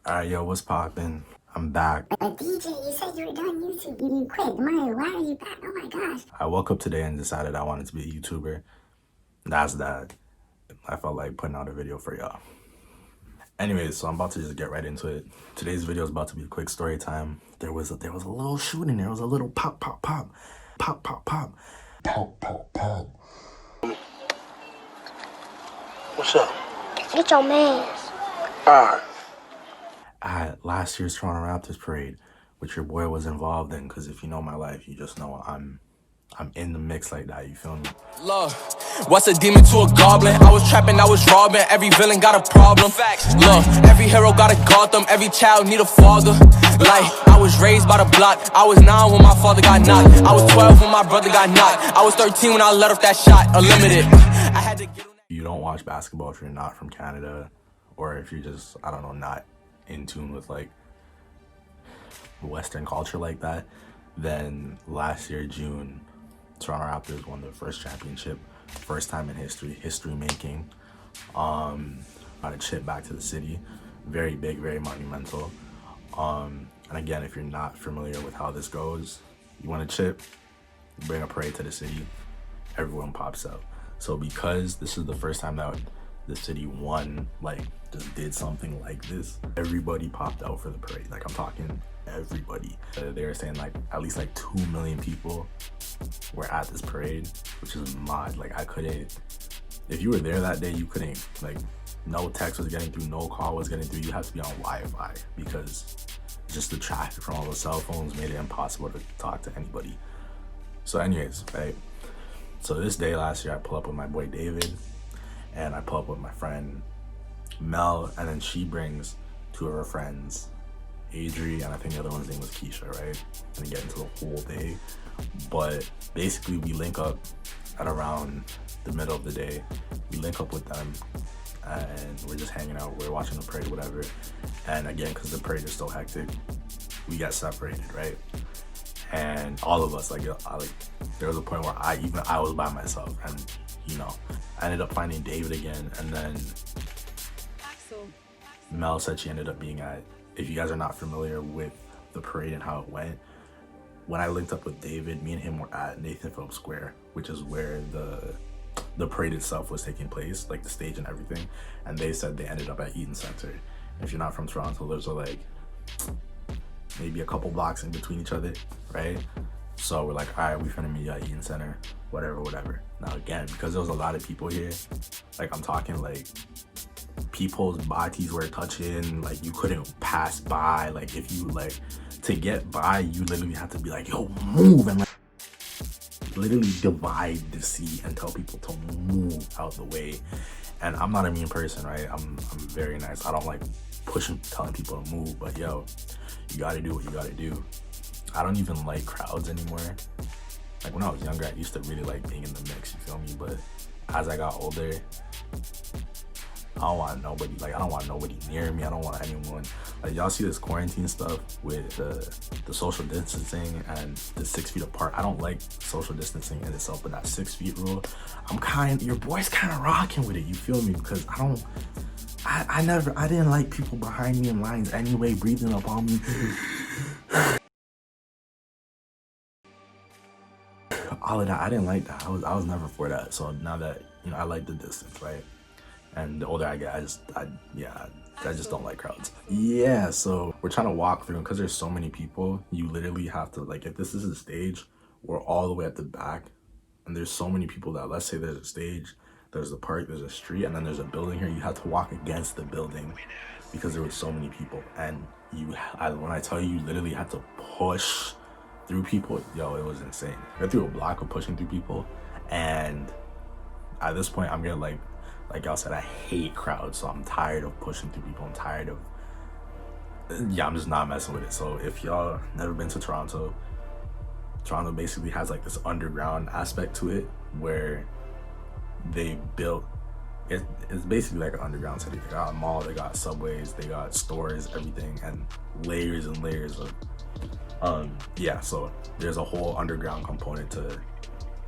Alright, yo, what's poppin'? I'm back. But DJ, you said you were done YouTube. You quit. Mario, why are you back? Oh my gosh. I woke up today and decided I wanted to be a YouTuber. That's that. I felt like putting out a video for y'all. Anyways, so I'm about to just get right into it. Today's video is about to be a quick story time. There was a little shooting. There was a little pop. Pop, pop, pop. What's up? Get your mans. Alright. At last year's Toronto Raptors parade, which your boy was involved in, because if you know my life, you just know I'm in the mix like that, you feel me? Look, what's a demon to a goblin? I was trapping, I was robbing. Every villain got a problem. Facts. Look, every hero got a Gotham. Every child need a father. Like, I was raised by the block. I was 9 when my father got knocked. I was 12 when my brother got knocked. I was 13 when I let off that shot. Unlimited. I had to get on that. You don't watch basketball if you're not from Canada, or if you're just, I don't know, not in tune with like Western culture like that, then last year, June, Toronto Raptors won their first championship, first time in history making. Brought a chip back to the city, very big, very monumental. And again, if you're not familiar with how this goes, you want a chip, you bring a parade to the city, everyone pops out. So because this is the first time that the city won, like just did something like this, everybody popped out for the parade. Like I'm talking everybody. They were saying like at least like 2 million people were at this parade, which is mad. Like I couldn't, if you were there that day, you couldn't, like no text was getting through, no call was getting through. You had to be on Wi-Fi because just the traffic from all the cell phones made it impossible to talk to anybody. So anyways, right, so this day last year I pull up with my boy David, and I pull up with my friend Mel, and then she brings 2 of her friends, Adri, and I think the other one's name was Keisha, right? And get into the whole day. But basically we link up at around the middle of the day. We link up with them and we're just hanging out, we're watching the parade, whatever. And again, because the parade is so hectic, we got separated, right? And all of us, like there was a point where I was by myself, and you know, I ended up finding David again, and then Mel said she ended up being at, if you guys are not familiar with the parade and how it went, when I linked up with David, me and him were at Nathan Phillips Square, which is where the parade itself was taking place, like the stage and everything, and they said they ended up at Eaton Center. If you're not from Toronto, there's like maybe a couple blocks in between each other, right? So we're like, all right, we finna meet at Eaton Center, whatever. Now again, because there was a lot of people here, like I'm talking like people's bodies were touching, like you couldn't pass by. Like if you like to get by, you literally have to be like, yo, move, and like literally divide the seat and tell people to move out the way. And I'm not a mean person, right? I'm very nice. I don't like telling people to move, but yo, you gotta do what you gotta do. I don't even like crowds anymore. Like when I was younger, I used to really like being in the mix, you feel me? But as I got older, I don't want nobody near me. I don't want anyone, like y'all see this quarantine stuff with the social distancing and the 6 feet apart. I don't like social distancing in itself, but that 6 feet rule, your boy's kind of rocking with it, you feel me? Because I didn't like people behind me in lines anyway, breathing up on me. All of that, I didn't like that. I was never for that. So now that, you know, I like the distance, right? And the older I get, I just don't like crowds. Yeah, so we're trying to walk through, and because there's so many people, you literally have to, like, if this is a stage, we're all the way at the back, and there's so many people that, let's say there's a stage, there's a park, there's a street, and then there's a building here, you have to walk against the building because there were so many people. And when I tell you, you literally had to push through people, yo, it was insane. I got through a block of pushing through people, and at this point, I'm getting like y'all said, I hate crowds, so I'm tired of pushing through people. I'm tired of, I'm just not messing with it. So if y'all never been to Toronto basically has like this underground aspect to it where they built, it's basically like an underground city. They got a mall, they got subways, they got stores, everything, and layers and layers of, yeah, so there's a whole underground component to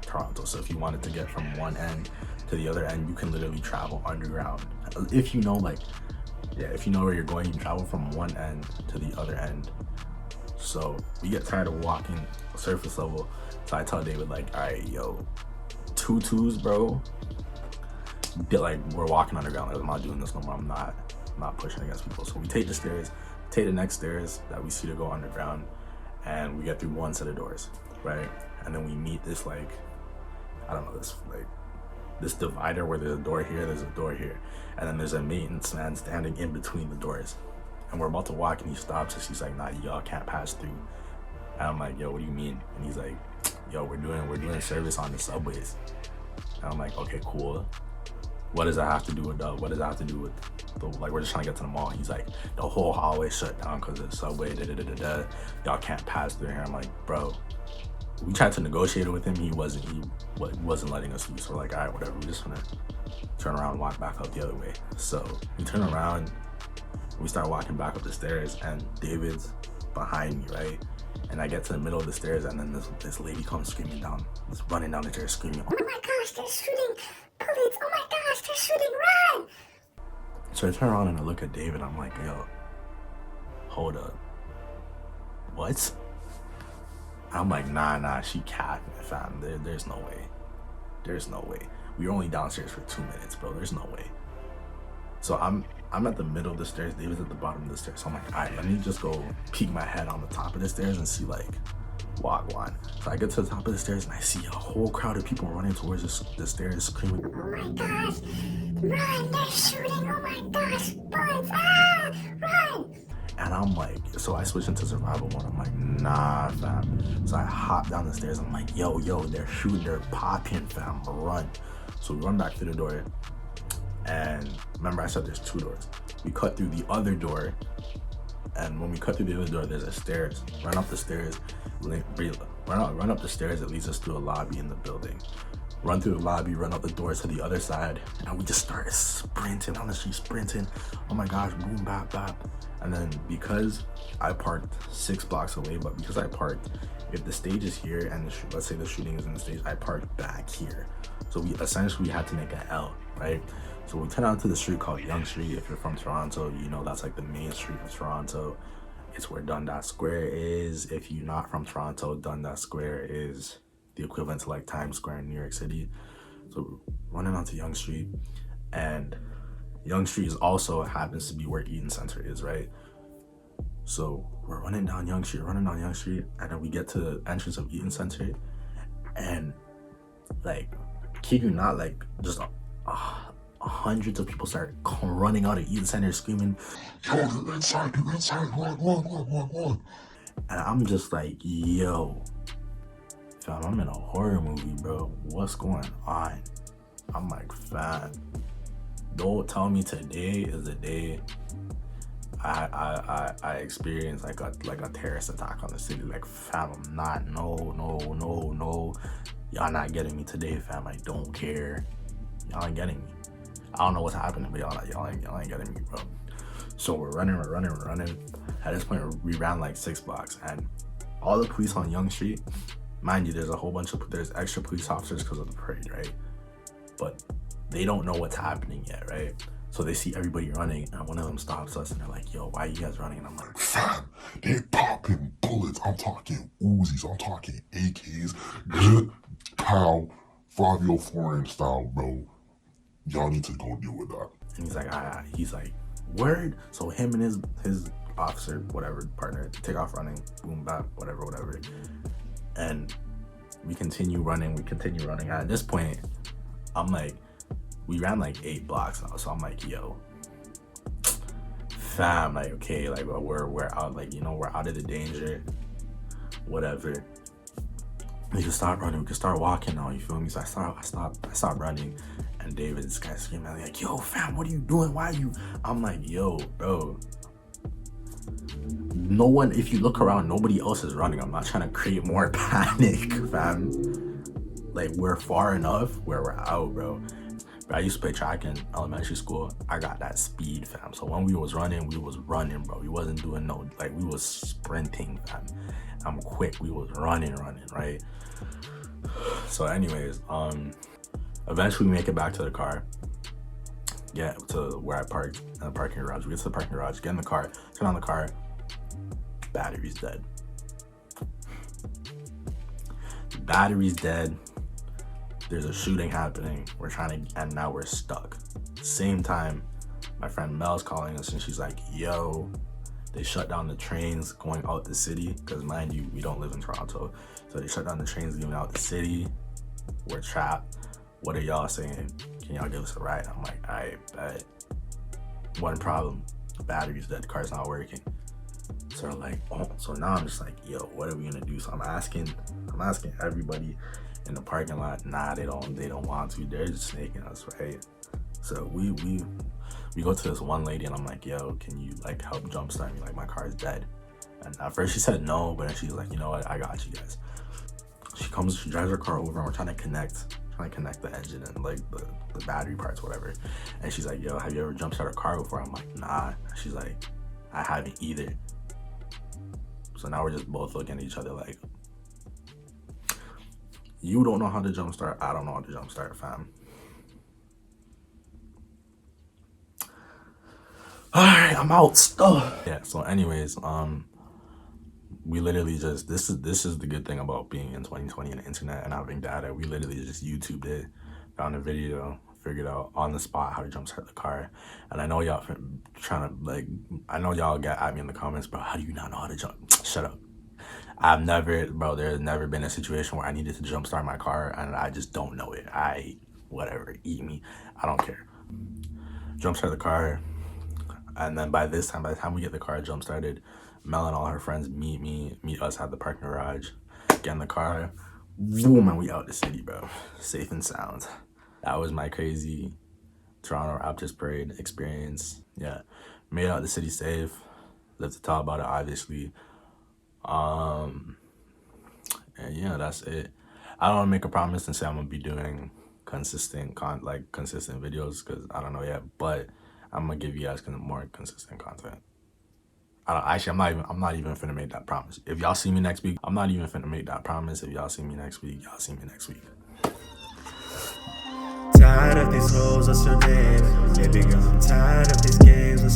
Toronto. So if you wanted to get from one end to the other end, you can literally travel underground. If you know like Yeah, if you know where you're going, you travel from one end to the other end. So we get tired of walking surface level. So I tell David, like, all right, yo, 2-2s, bro. Like, we're walking underground. Like, I'm not doing this no more. I'm not pushing against people. So we take the stairs, take the next stairs that we see to go underground, and we get through one set of doors, right? And then we meet this, like, I don't know, this divider where there's a door here, there's a door here, and then there's a maintenance man standing in between the doors. And we're about to walk, and he stops us. He's like, nah, y'all can't pass through. And I'm like, yo, what do you mean? And he's like, yo, we're doing service on the subways. And I'm like, okay, cool. What does that have to do with what does that have to do with like, we're just trying to get to the mall. He's like, the whole hallway shut down because of the subway, y'all can't pass through here. I'm like, bro, we tried to negotiate it with him. He wasn't letting us leave. So we're like, all right, whatever, we're just gonna turn around and walk back up the other way. So we turn around, we start walking back up the stairs, and David's behind me, right? And I get to the middle of the stairs, and then this lady comes screaming down, running down the stairs screaming, Oh my gosh, they're shooting bullets. Oh my gosh, they're shooting, run! So I turn around and I look at David. I'm like, yo, hold up. What? I'm like, nah, she capping, fam. There's no way. There's no way. We were only downstairs for 2 minutes, bro. There's no way. So I'm at the middle of the stairs. David's at the bottom of the stairs. So I'm like, all right, let me just go peek my head on the top of the stairs and see, like, Wagwan. So I get to the top of the stairs and I see a whole crowd of people running towards the stairs screaming, Oh my gosh, run, they're shooting, oh my gosh, bullets, ah, run! and I'm like, so I switch into survival mode. I'm like, nah, fam. So I hop down the stairs. I'm like, yo, they're shooting, they're popping, fam, run. So we run back through the door, and remember I said there's 2 doors. We cut through the other door, and when we cut through the other door, there's a stairs. Run up the stairs, run up the stairs. It leads us to a lobby in the building. Run through the lobby, run up the doors to the other side, and we just started sprinting down the street, sprinting. Oh my gosh, boom, bap, bap. And then because I parked 6 blocks away, but because I parked, if the stage is here and let's say the shooting is in the stage, I parked back here. So we essentially had to make an L, right? So we turn out to the street called Yonge Street. If you're from Toronto, you know that's like the main street of Toronto. It's where Dundas Square is. If you're not from Toronto, Dundas Square is the equivalent to like Times Square in New York City. So running onto Yonge Street, and Yonge Street is also happens to be where Eaton Center is, right? So we're running down Yonge Street, and then we get to the entrance of Eaton Center, and like, kid you not, like just hundreds of people start running out of Eaton Center screaming, yo, get inside, run. And I'm just like, yo, fam, I'm in a horror movie, bro. What's going on? I'm like, fam, don't tell me today is the day I experienced like a terrorist attack on the city. Like, fam, I'm not, no. Y'all not getting me today, fam. I don't care. Y'all ain't getting me. I don't know what's happening, but y'all ain't getting me, bro. So we're running. At this point, we ran like 6 blocks, and all the police on Yonge Street, mind you, there's extra police officers because of the parade, right? But they don't know what's happening yet, right? So they see everybody running, and one of them stops us, and they're like, yo, why are you guys running? And I'm like, fam, they popping bullets. I'm talking Uzis, I'm talking AKs, good cow, 504 style, bro. Y'all need to go deal with that. and he's like, word. So him and his officer, whatever, partner, take off running, boom, bap, whatever. And we continue running. And at this point, I'm like, we ran like 8 blocks now. So I'm like, yo, fam, like, okay, like, we're out, like, you know, we're out of the danger, whatever. We can stop running. We can start walking now. You feel me? So I stop running, and David's kind of screaming like, "Yo, fam, what are you doing? Why are you?" I'm like, "Yo, bro. No one. If you look around, nobody else is running. I'm not trying to create more panic, fam. Like, we're far enough where we're out, bro." But I used to play track in elementary school. I got that speed, fam. So when we was running, bro. We wasn't doing we was sprinting, fam. I'm quick. We was running, right? So anyways, eventually we make it back to the car. get to where I parked in the parking garage. We get to the parking garage, get in the car, turn on the car, battery's dead. The battery's dead. There's a shooting happening. We're trying to, and now we're stuck. Same time, my friend Mel's calling us and she's like, yo, they shut down the trains going out the city. Because mind you, we don't live in Toronto. So they shut down the trains leaving out the city. We're trapped. What are y'all saying? Can y'all give us a ride? I'm like, I bet. One problem, the battery's dead, the car's not working. So they're like, oh, so now I'm just like, yo, what are we gonna do? So I'm asking everybody in the parking lot. Nah, they don't want to. They're just snaking us, right? So we go to this one lady and I'm like, yo, can you like help jumpstart me? Like my car is dead. And at first she said no, but then she's like, you know what? I got you guys. She drives her car over and we're trying to connect the engine and like the battery parts, whatever. And she's like, yo, have you ever jumped started a car before? I'm like, nah. She's like, I haven't either. So now we're just both looking at each other like, you don't know how to jumpstart, I don't know how to jumpstart, fam. All right, I'm out stuff. Yeah, so anyways, we literally just, this is the good thing about being in 2020 and the internet and having data. We literally just YouTubed it, found a video, figured out on the spot how to jumpstart the car. And I know y'all trying to like, I know y'all get at me in the comments, bro, how do you not know how to jump? Shut up. There's never been a situation where I needed to jumpstart my car and I just don't know it. Whatever, eat me, I don't care. Jumpstart the car. And then by the time we get the car jump started, Mel and all her friends meet us at the parking garage, get in the car, boom, and we out the city, bro. Safe and sound. That was my crazy Toronto Raptors parade experience. Yeah, made out the city safe. Lived to talk about it, obviously. And yeah, that's it. I don't want to make a promise and say I'm gonna be doing consistent videos because I don't know yet, but I'm gonna give you guys more consistent content. I'm not even finna make that promise. If y'all see me next week, I'm not even finna make that promise. If y'all see me next week, y'all see me next week. Tired of these hoes, what's your name? Baby girl, I'm tired of these games.